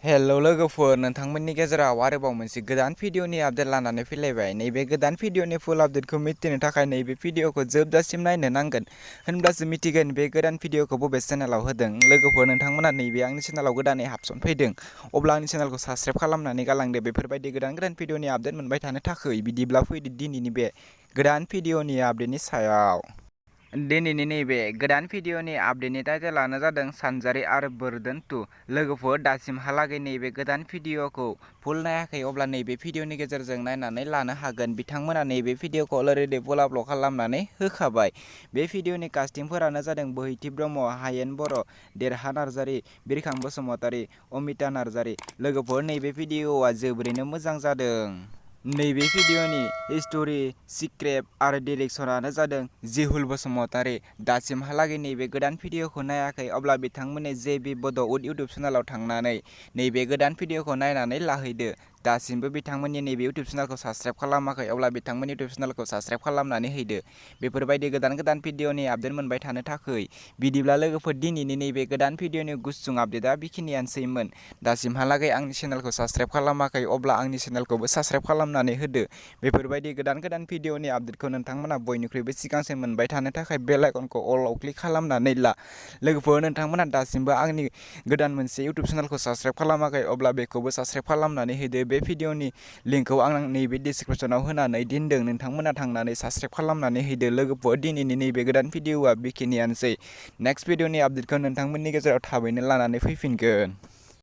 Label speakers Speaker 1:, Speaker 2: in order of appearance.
Speaker 1: Hello लोगोफोर नोंथांमोननि गेजेराव आरोबाव मोनसे गोदान भिडिअनि आपडेट लानानै फैलायबाय। नैबे गोदान भिडिअनि फुल आपडेटखौ मिथिनो थाखाय नैबे भिडिअखौ जोबजासिम नायनो नांगोन, होनब्लासो मिथिगोन बे गोदान भिडिअखौ बबे चेनेलाव होदों। लोगोफोर नोंथांमोना नैबे आंनि चेनेलाव गोदानै हाबसनफैदों, अब्ला आंनि चेनेलखौ साबस्क्राइब खालामनानै गालांदो बेफोरबायदि गोदान भिडिअनि आपडेट मोनबाय थानो थाखाय। बिदिब्ला फैदो दिनैनि बे गोदान भिडिअनि आपडेटनि सायाव। दिनैनि नैबे गोदान भिडिअनि आपडेटनि टाइटेलानो जादों सानजारि आरो बोर्डोन 2। लोगोफोर दासिमहालागै नैबे गोदान भिडिअखौ फुल नायाखै, अब्ला नैबे भिडिअनि गेजेरजों नायनानै लानो हागोन। बिथांमोना नैबे भिडिअखौ अलरेडि फुल आपल'ड खालामनानै होखाबाय। बे भिडिअनि कास्टिंफोरानो जादों बोहैथि ब्रह्म, हायेन बर', देरहा नार्जारि, बिरखां बसुमतारि, अमिता नार्जारि। लोगोफोर नैबे भिडिअआ जोबोरैनो मोजां जादों। नैबे भिडिअनि स्ट'रि, स्क्रिप्ट आरो डिरेक्शनानो जादों जिहुल बसुमतारि। दासिमहालागै नैबे गोदान भिडिअखौ नायाखै, अब्ला बिथांमोननि जेबि बड'उड इउटुब चेनेलाव थांनानै नैबे गोदान भिडिअखौ नायनानै लाहैदो। दासिमबो बिथांमोननि नैबे इउटुब चेनेलखौ साबस्क्राइब खालामाखै, अब्ला बिथांमोननि इउटुब चेनेलखौ साबस्क्राइब खालामनानै हैदो बेफोरबायदि गोदान भिडिअनि आपडेट मोनबाय थानो थाखाय। बिदिब्ला लोगोफोर दिनैनि नैबे गोदान भिडिअनि गुसुं आपडेटआ बेखिनियानोसैमोन। दासिमहालागै आंनि चेनेलखौ साबस्क्राइब खालामाखै, अब्ला आंनि चेनेलखौबो साबस्क्राइब खालामनानै होदो। बेफोरबायदि गोदान भिडिअनि आपडेटखौ नोंथांमोना बयनिख्रुइबो सिगांसिन मोनबाय थानो थाखाय बेल आइकनखौ अलआव क्लिक खालामनानै ला। लोगोफोर नोंथांमोना दासिमबो आंनि गोदान मोनसे इउटुब चेनेलखौ साबस्क्राइब खालामाखै, अब्ला बेखौबो साबस्क्राइब खालामनानै होदो। बे भिडिअनि लिंकखौ आं नैबे डिसक्रिपसनाव होनानै दोनदों, नोंथांमोना थांनानै साबस्क्राइब खालामनानै होदो। लोगोफोर दिनैनि नैबे गोदान भिडिअआ बेखिनियानोसै। नेक्स्ट भिडिअनि आपडेटखौ नोंथांमोननि गेजेराव थाबैनो लानानै फैफिनगोन।